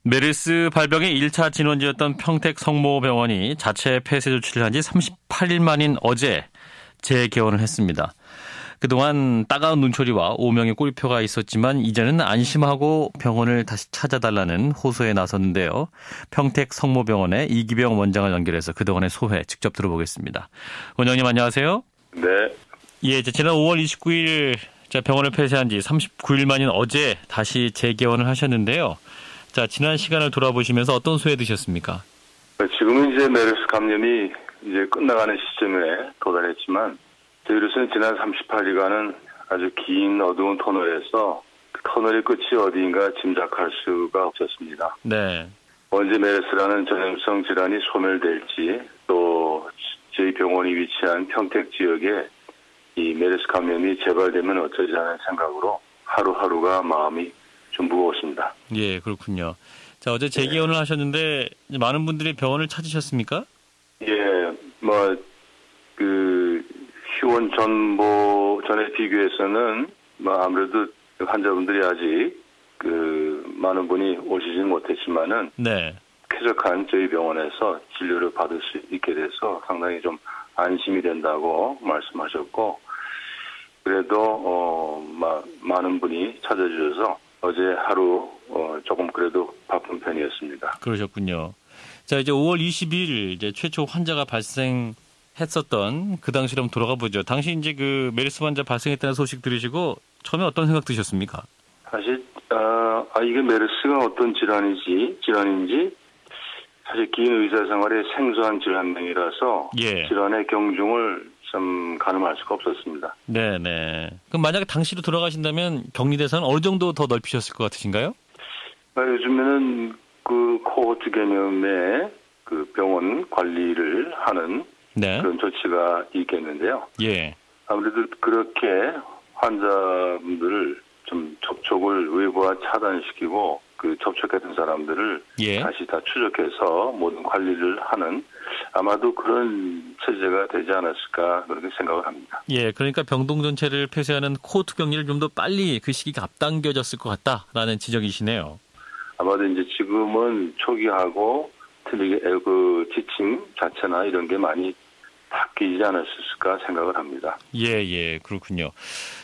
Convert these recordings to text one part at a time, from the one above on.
메르스 발병의 1차 진원지였던 평택 성모병원이 자체 폐쇄 조치를 한 지 38일 만인 어제 재개원을 했습니다. 그동안 따가운 눈초리와 오명의 꼬리표가 있었지만 이제는 안심하고 병원을 다시 찾아달라는 호소에 나섰는데요. 평택 성모병원의 이기병 원장을 연결해서 그동안의 소회 직접 들어보겠습니다. 원장님 안녕하세요. 네. 예, 지난 5월 29일 병원을 폐쇄한 지 39일 만인 어제 다시 재개원을 하셨는데요. 자, 지난 시간을 돌아보시면서 어떤 소회 드셨습니까? 지금은 이제 메르스 감염이 이제 끝나가는 시점에 도달했지만 저희로서는 지난 38일간은 아주 긴 어두운 터널에서 그 터널의 끝이 어디인가 짐작할 수가 없었습니다. 네. 언제 메르스라는 전염성 질환이 소멸될지 또 저희 병원이 위치한 평택 지역에 이 메르스 감염이 재발되면 어쩌지 하는 생각으로 하루하루가 마음이 좀 무거웠습니다. 예, 그렇군요. 자, 어제 재개원을 하셨는데 많은 분들이 병원을 찾으셨습니까? 예, 휴원 전에 비교해서는 아무래도 환자분들이 아직 많은 분이 오시지는 못했지만은 네. 쾌적한 저희 병원에서 진료를 받을 수 있게 돼서 상당히 좀 안심이 된다고 말씀하셨고, 그래도 많은 분이 찾아주셔서 어제 하루 조금 그래도 바쁜 편이었습니다. 그러셨군요. 자, 이제 5월 20일 이제 최초 환자가 발생했었던 그 당시로 한번 돌아가 보죠. 당시 이제 그 메르스 환자 발생했다는 소식 들으시고 처음에 어떤 생각 드셨습니까? 사실 이게 메르스가 어떤 질환인지 사실 긴 의사 생활에 생소한 질환명이라서 예. 질환의 경중을 좀 가늠할 수가 없었습니다. 네네. 그럼 만약에 당시로 돌아가신다면 격리 대상은 어느 정도 더 넓히셨을 것 같으신가요? 요즘에는 그 코호트 개념의 그 병원 관리를 하는 네. 그런 조치가 있겠는데요. 예. 아무래도 그렇게 환자분들을 좀 접촉을 외부와 차단시키고 그 접촉했던 사람들을 예. 다시 다 추적해서 모든 관리를 하는 아마도 그런 체제가 되지 않았을까 그렇게 생각을 합니다. 예, 그러니까 병동 전체를 폐쇄하는 코호트 격리를 좀 더 빨리 그 시기가 앞당겨졌을 것 같다라는 지적이시네요. 아마도 이제 지금은 초기하고 틀리게 그 지침 자체나 이런 게 많이 바뀌지 않았을까 생각을 합니다. 예, 그렇군요.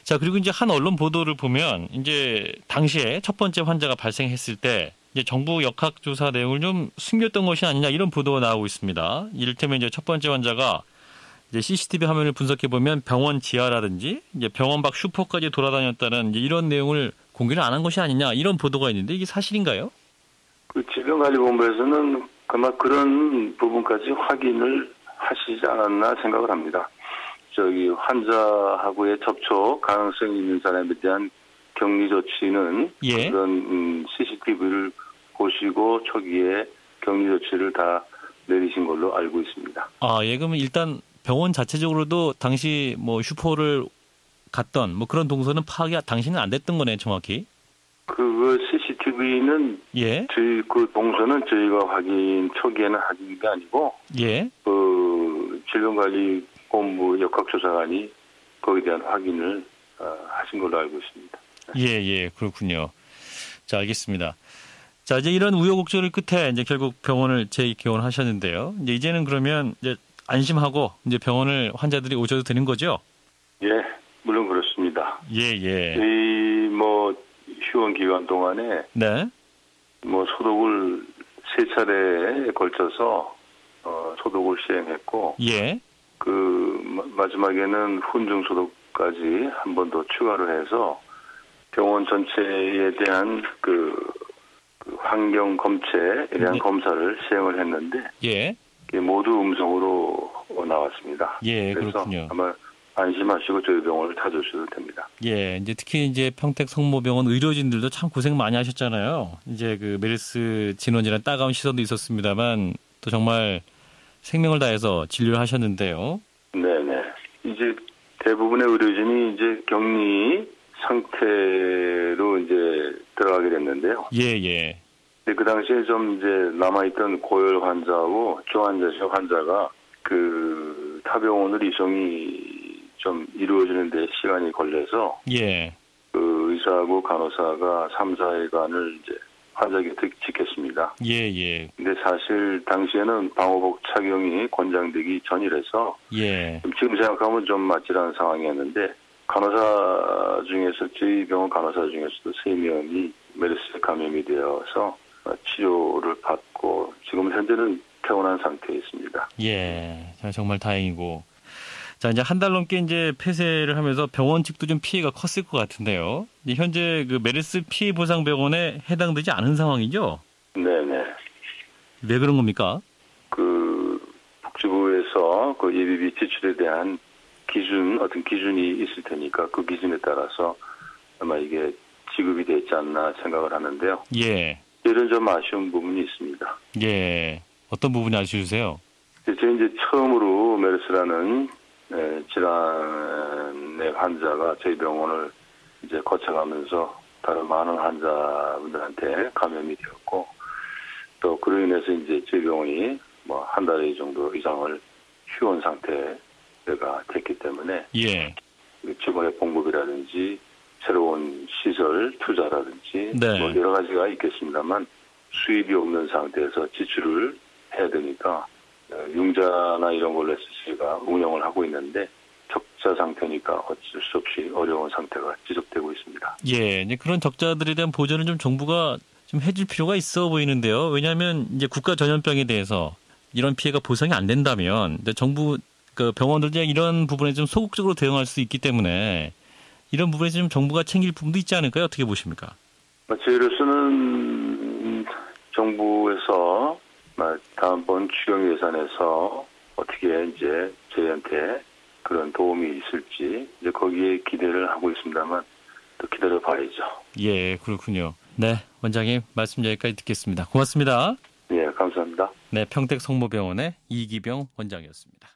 자, 그리고 이제 한 언론 보도를 보면 이제 당시에 첫 번째 환자가 발생했을 때 이제 정부 역학조사 내용을 좀 숨겼던 것이 아니냐 이런 보도가 나오고 있습니다. 이를테면 이제 첫 번째 환자가 이제 CCTV 화면을 분석해 보면 병원 지하라든지 이제 병원 밖 슈퍼까지 돌아다녔다는 이제 이런 내용을 공개를 안 한 것이 아니냐 이런 보도가 있는데 이게 사실인가요? 그 질병관리본부에서는 아마 그런 부분까지 확인을 하시지 않았나 생각을 합니다. 환자하고의 접촉 가능성이 있는 사람에 대한 격리 조치는 예. 그런 CCTV를 보시고 초기에 격리 조치를 다 내리신 걸로 알고 있습니다. 예, 그러면 일단 병원 자체적으로도 당시 슈퍼를 갔던 그런 동선은 파악이 당시는 안 됐던 거네, 정확히. 그 CCTV는 예. 저희 그 동선은 저희가 초기에는 확인이 아니고 예. 그 질병관리본부 역학조사관이 거기에 대한 확인을 하신 걸로 알고 있습니다. 예, 그렇군요. 자, 알겠습니다. 자, 이제 이런 우여곡절을 끝에 이제 결국 병원을 재개원하셨는데요. 이제는 그러면 이제 안심하고 이제 병원을 환자들이 오셔도 되는 거죠? 예, 물론 그렇습니다. 예. 이 휴원 기간 동안에 네. 소독을 3차례에 걸쳐서 소독을 시행했고, 예. 마지막에는 훈중 소독까지 한 번 더 추가를 해서 병원 전체에 대한 환경 검체에 대한 검사를 시행을 했는데, 예. 모두 음성으로 나왔습니다. 예, 그래서 그렇군요. 아마 안심하시고 저희 병원을 찾으셔도 됩니다. 예, 특히 평택 성모병원 의료진들도 참 고생 많이 하셨잖아요. 이제 그 메르스 진원이란 따가운 시선도 있었습니다만 또 정말 생명을 다해서 진료를 하셨는데요. 네네. 이제 대부분의 의료진이 이제 격리 상태로 이제 들어가게 됐는데요. 예. 그 당시에 좀 이제 남아있던 고열 환자하고 중환자실 환자가 타 병원으로 이송이 좀 이루어지는 데 시간이 걸려서 예. 의사하고 간호사가 3, 4일간을 이제 환자 곁에 지켰습니다. 예, 예. 근데 사실 당시에는 방호복 착용이 권장되기 전이라서 예. 지금 생각하면 좀 맞지라는 상황이었는데 간호사 중에서 저희 병원 간호사 중에서도 3명이 메르스 감염이 되어서 치료를 받고 지금 현재는 퇴원한 상태에 있습니다. 예. 정말 다행이고. 자, 이제 한 달 넘게 이제 폐쇄를 하면서 병원 측도 좀 피해가 컸을 것 같은데요. 현재 그 메르스 피해 보상 병원에 해당되지 않은 상황이죠? 네네. 왜 그런 겁니까? 그 복지부에서 그 예비비 지출에 대한 어떤 기준이 있을 테니까 그 기준에 따라서 아마 이게 지급이 되지 않나 생각을 하는데요. 예. 이런 좀 아쉬운 부분이 있습니다. 예. 어떤 부분이 아쉬우세요? 제가 이제 처음으로 메르스라는 질환의 환자가 저희 병원을 이제 거쳐가면서 다른 많은 환자분들한테 감염이 되었고 또 그로 인해서 이제 저희 병원이 뭐 한 달 정도 이상을 휴원 상태가 됐기 때문에 예. 직원의 봉급이라든지 새로운 시설 투자라든지 네. 뭐 여러 가지가 있겠습니다만 수입이 없는 상태에서 지출을 해야 되니까 융자나 이런 걸로 해서 저희가 운영을 하고 있는데 적자 상태니까 어쩔 수 없이 어려운 상태가 지속되고 있습니다. 예, 이제 그런 적자들에 대한 보전을 좀 정부가 좀 해줄 필요가 있어 보이는데요. 왜냐하면 이제 국가 전염병에 대해서 이런 피해가 보상이 안 된다면 정부 그 병원들도 이런 부분에 좀 소극적으로 대응할 수 있기 때문에 이런 부분에서 좀 정부가 챙길 부분도 있지 않을까요? 어떻게 보십니까? 저희로서는 정부에서 다음번 추경 예산에서 어떻게 이제 저희한테 그런 도움이 있을지 이제 거기에 기대를 하고 있습니다만 또 기다려 봐야죠. 예, 그렇군요. 네, 원장님 말씀 여기까지 듣겠습니다. 고맙습니다. 예, 감사합니다. 네, 평택 성모병원의 이기병 원장이었습니다.